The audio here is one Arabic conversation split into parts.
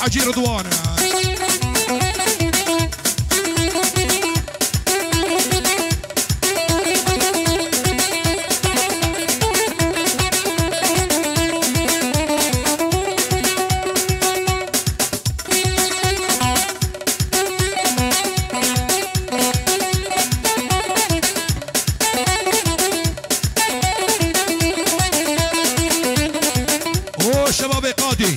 حجي رضوان. شباب قادي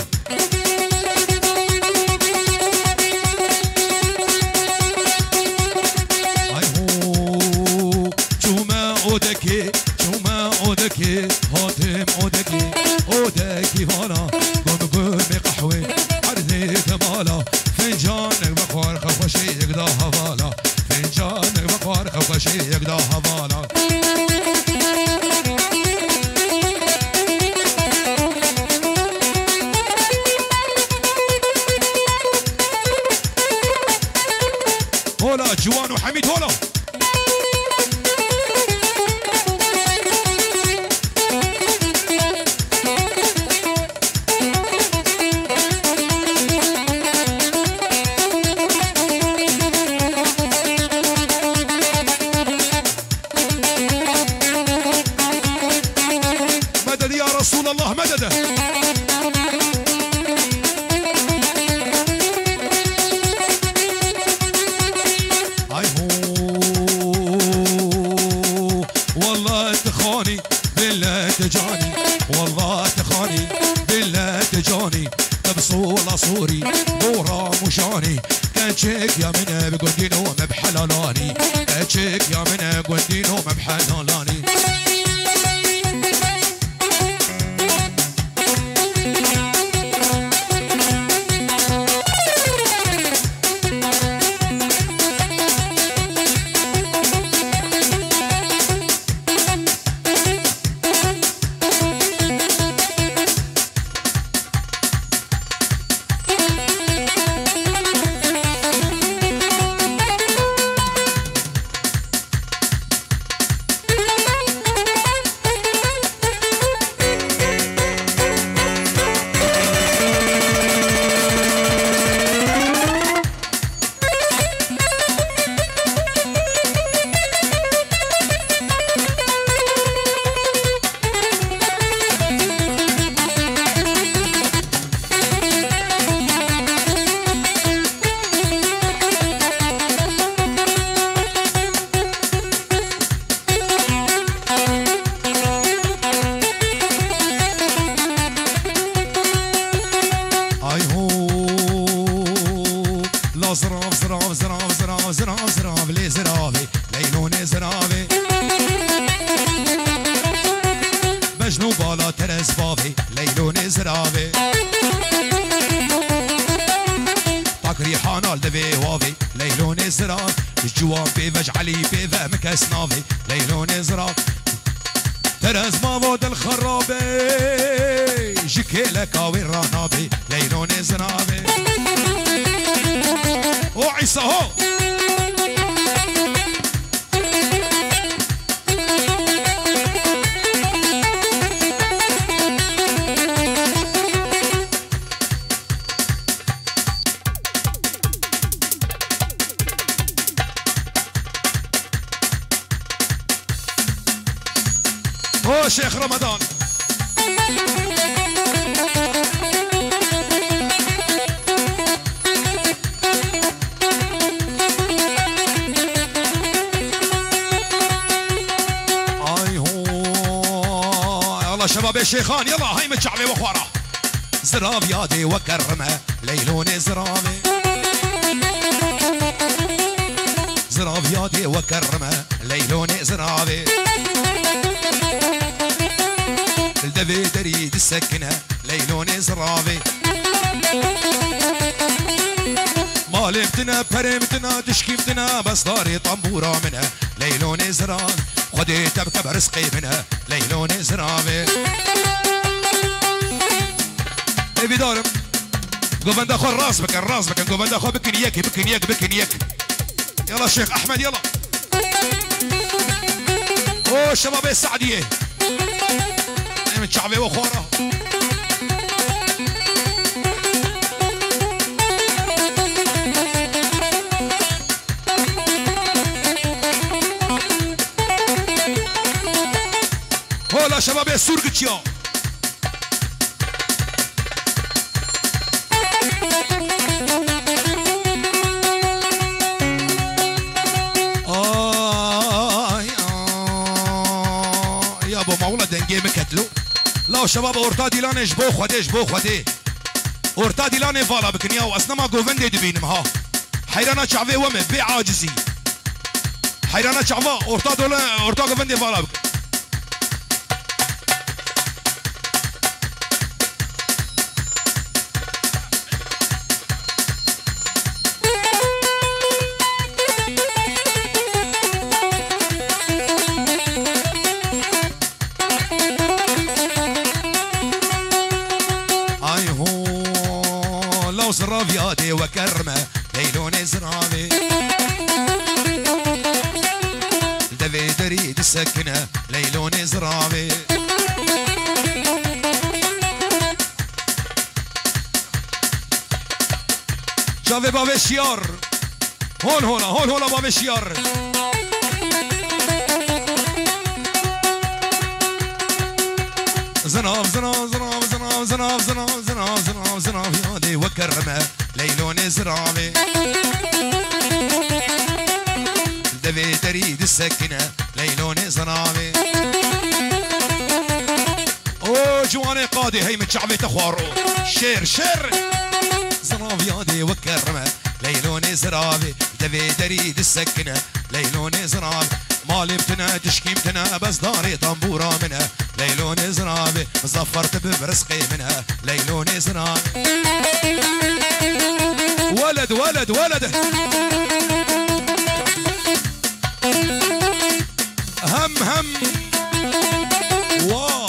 هاتم اودكي وانا قمقمي قحوي عرضيت مالا فنجانك بخوار خوشي يقدا هوالا فنجانك بخوار خوشي يقدا هوالا هولا جوان وحميد هولا مدد يا رسول الله مدد. والله تخاني بالله تجاني والله تخاني بالله تجاني تبصول صوري بورا مشاني كاتشيك يا من بقندينو مبحلالاني كاتشيك يا من بقندينو مبحلالاني زراف زراف زراف زراف زراف زراف لي زرافي ليلوني زرافي مجنون بالا ترس بافي ليلوني زرافي طاكري حانال دبي وافي ليلوني زراف الجوان بيفج علي بيفا مكس نافي ليلوني زراف ترس مابود الخرابي جكيلك اوي الرانابي ليلوني زرافي وعيسى هو هو شيخ رمضان شباب الشيخان يلا هاي متشعبي وخواره زراب يادي وكرمه ليلوني زرابي زراب يادي وكرمه ليلوني زرابي الدبي دريد السكنه ليلوني زرابي مالمتنا برمتنا تشكيمتنا بس داري طنبوره منها ليلوني زرابي خدي تبكى برزقي منها ليلوني زرابي اي بدارم قوفندا خو الراس بكن قوفندا خو بكن يك يلا الشيخ احمد يلا او شباب السعديه من شعبي وخوره شباب سورقتيا يا ابو مولا دنجي مكتلو لا شباب اورتادي لاني جبو خدي اورتادي لاني فالا بكنيا واصلا ما جوفندي دبينم ها حيرانا شعبي ومه بي عاجزي حيرانا شعبا اورتادو فندي فالا بك زرافياتي وكرمه ليلوني زرافي دبي دريد السكنه ليلوني زرافي شافي بابي شيار هون هولا بابي شيار زناف يادي وكرمه ليلوني زرافي دبي تريد السكنه ليلوني زرافي او جواني قادي هي متشعبي تخوارو شير زناف يادي وكرمه ليلوني زرافي دبي تريد السكنه ليلوني زرافي مالي بتنا تشكيمتنا بس داري طنبورة منها ليلوني زرافي ظفرت برزقي منها ليلوني زرافي ولد هم واه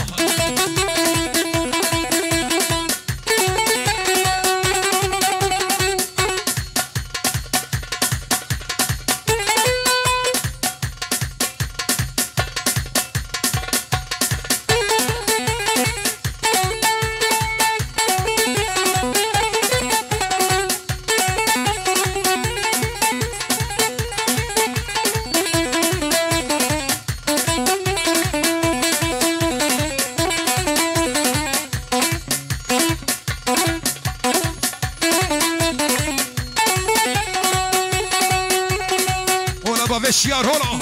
الشيار هولا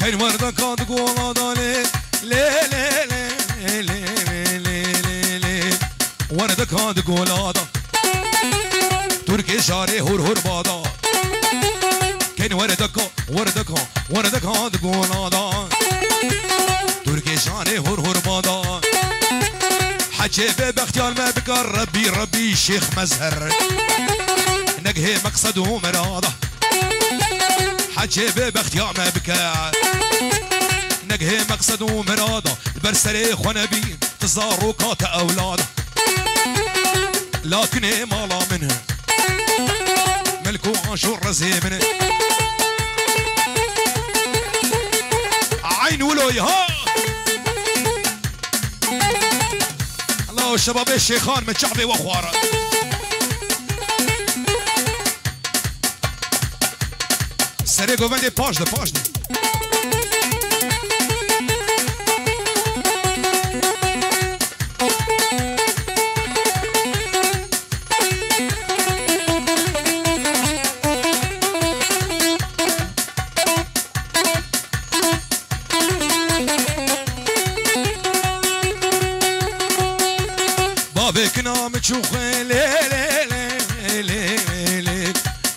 كاين ورده كاد قولا دالي لي ورده كاد قولا دا تركي شاري هور بادا كاين ورده كاد قولا دا تركي شاري هور بادا حكي باختيار ما بكر ربي شيخ مزهر نقهي مقصد ومراده حكي باختيار ما بكى نقهي مقصد ومراده البرسلي خنبين تزاروكات اولاده لكن مالا منها ملكو عاشور رزي منه عين ولوي ها الله الشباب الشيخان من شعبي واخواره سري گووندی پاش ده بابك نام تشوخي لي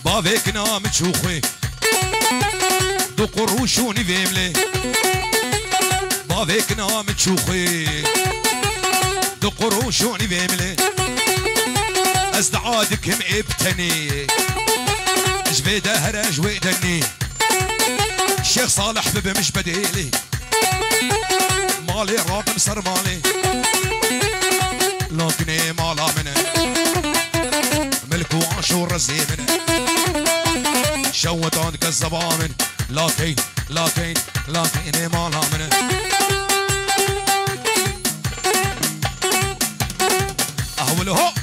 بابك نام تشوخي دو قروشوني فيملي بابك نام تشوخي دو قروشوني فيملي ازدعادك مئبتني جبيده هرج ويدني الشيخ صالح ببي مش بديلي مالي راقم صار مالي لكني مالا منه ملكو عاشور رزي منه شوت عندك الزبامن لكن مالا منه اهوله